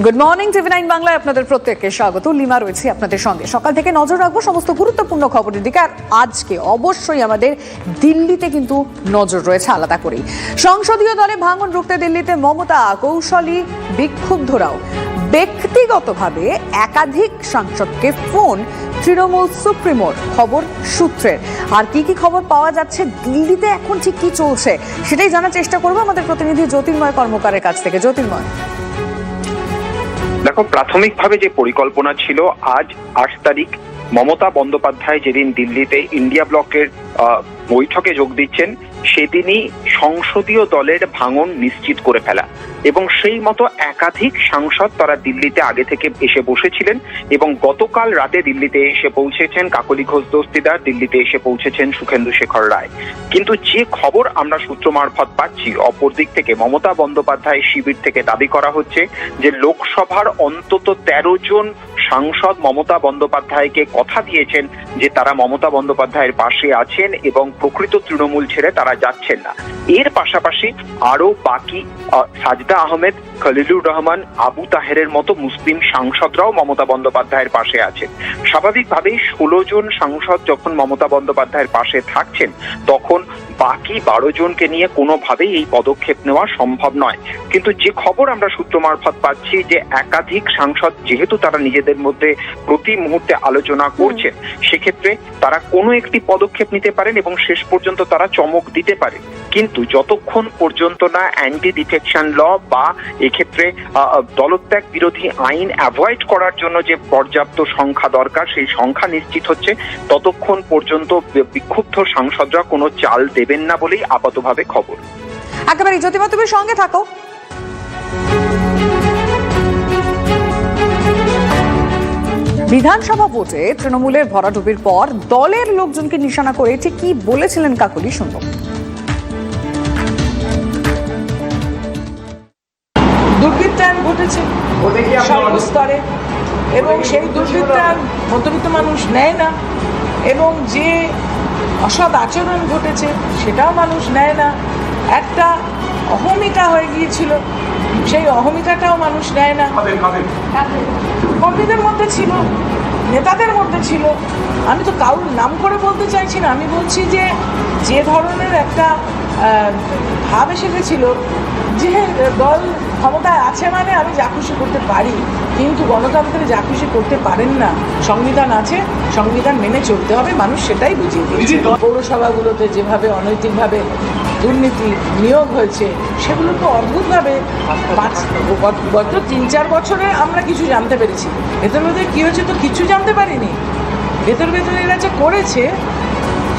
Good morning টিভি9 বাংলায় আপনাদের প্রত্যেককে স্বাগত। লিমা রয়েছে আপনাদের সঙ্গে। সকাল থেকে নজর রাখবো সমস্ত গুরুত্বপূর্ণ খবরের দিকে। আর আজকে অবশ্যই আমাদের দিল্লিতে কিন্তু নজর রয়েছে আলাদা করেই। সংসদীয় দলে ভাঙন রুখতে দিল্লিতে মমতা কৌশলী বিক্ষুব্ধরাও। ব্যক্তিগতভাবে একাধিক সাংসদকে ফোন তৃণমূল সুপ্রিমোর, খবর সূত্রের। আর কি কি খবর পাওয়া যাচ্ছে দিল্লিতে এখন ঠিক কি চলছে সেটাই জানার চেষ্টা করবো আমাদের প্রতিনিধি জ্যোতির্ময় কর্মকারের কাছ থেকে। জ্যোতির্ময়, দেখো, প্রাথমিকভাবে যে পরিকল্পনা ছিল আজ ৮ তারিখ মমতা বন্দ্যোপাধ্যায় যেদিন দিল্লিতে ইন্ডিয়া ব্লকের বৈঠকে যোগ দিচ্ছেন সেদিনই সংসদীয় দলের ভাঙন নিশ্চিত করে ফেলা, এবং সেই মতো একাধিক সাংসদ তারা দিল্লিতে আগে থেকে এসে বসেছিলেন এবং গতকাল রাতে দিল্লিতে এসে পৌঁছেছেন কাকলি ঘোষ দস্তিদার, দিল্লিতে এসে পৌঁছেছেন সুখেন্দু শেখর রায়। কিন্তু যে খবর আমরা সূত্র মারফত পাচ্ছি, অপর দিক থেকে মমতা বন্দ্যোপাধ্যায় শিবির থেকে দাবি করা হচ্ছে যে লোকসভার অন্তত ১৩ জন সাংসদ মমতা বন্দ্যোপাধ্যায়কে কথা দিয়েছেন যে তারা মমতা বন্দ্যোপাধ্যায়ের পাশে আছেন এবং প্রকৃত তৃণমূল ছেড়ে তারা যাচ্ছেন না। এর পাশাপাশি আরো বাকি সাজদা আহমেদ, খলিলুর রহমান, আবু তাহেরের মতো মুসলিম সাংসদরাও মমতা বন্দ্যোপাধ্যায়ের পাশে আছেন। স্বাভাবিকভাবেই ১৬ জন সাংসদ যখন মমতা বন্দ্যোপাধ্যায়ের পাশে থাকছেন তখন বাকি ১২ জনকে নিয়ে কোনোভাবেই এই পদক্ষেপ নেওয়া সম্ভব নয়। কিন্তু যে খবর আমরা সূত্র মারফত পাচ্ছি যে একাধিক সাংসদ যেহেতু তারা নিজেদের মধ্যে প্রতি মুহূর্তে আলোচনা করছেন, সেক্ষেত্রে তারা কোনো একটি পদক্ষেপ নিতে পারেন এবং শেষ পর্যন্ত তারা চমক দিতে পারে। কিন্তু যতক্ষণ পর্যন্ত না অ্যান্টি ডিফেকশন ল বা এক্ষেত্রে দলত্যাগ বিরোধী আইন অ্যাভয়েড করার জন্য যে পর্যাপ্ত সংখ্যা দরকার সেই সংখ্যা নিশ্চিত হচ্ছে, ততক্ষণ পর্যন্ত বিক্ষুব্ধ সাংসদরা কোনো চাল দেবেন না বলেই আপাতভাবে খবর। একেবারে জ্যোতির্ময়, তুমি সঙ্গে থাকো। বিধানসভা ভোটে তৃণমূলের ভরাডুবির পর দলের লোকজনকে নিশানা করে ঠিক কি বলেছিলেন কাকলি, শুনবো। দুর্বৃত্তায়ন ঘটেছে সর্বস্তরে এবং সেই দুর্বৃত্তায়ন মধ্যবিত্ত মানুষ নেয় না, এবং যে অসৎ আচরণ ঘটেছে সেটাও মানুষ নেয় না। একটা অহমিকা হয়ে গিয়েছিল, সেই অহমিকাটাও মানুষ নেয় না। কর্মীদের মধ্যে ছিল, নেতাদের মধ্যে ছিল। আমি তো কারোর নাম করে বলতে চাইছি না, আমি বলছি যে ধরনের একটা ভাব এসে গেছিল যে দল ক্ষমতায় আছে মানে আমি যা খুশি করতে পারি, কিন্তু গণতন্ত্রে যা খুশি করতে পারেন না। সংবিধান আছে, সংবিধান মেনে চলতে হবে, মানুষ সেটাই বুঝিয়ে দিয়েছে। পৌরসভাগুলোতে যেভাবে অনৈতিকভাবে দুর্নীতি নিয়োগ হয়েছে সেগুলো তো অদ্ভুতভাবে গত ৩-৪ বছরে আমরা কিছু জানতে পেরেছি। ভেতর ভেতরে কী হয়েছে তো কিছু জানতে পারিনি। ভেতর ভেতরে এরা যে করেছে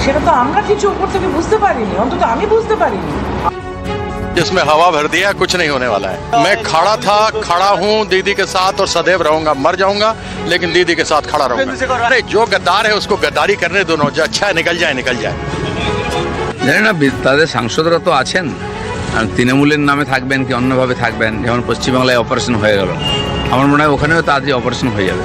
সেটা তো আমরা কিছু উপর থেকে বুঝতে পারিনি, অন্তত আমি বুঝতে পারিনি। जिसमें हवा भर दिया, कुछ नहीं होने वाला है। मैं खड़ा हूँ दीदी के साथ और सदैव रहूंगा। मर जाऊंगा लेकिन दीदी के साथ खड़ा रहूंगा। अरे जो गद्दार है उसको गद्दारी करने दो, जो अच्छा है निकल जाए। জানি না, তাদের সাংসদরা তো আছেন, তৃণমূলের নামে থাকবেন কি অন্যভাবে থাকবেন। যেমন পশ্চিমবাংলায় অপারেশন হয়ে গেল, আমার মনে হয় ওখানেও তাড়াতাড়ি অপারেশন হয়ে যাবে।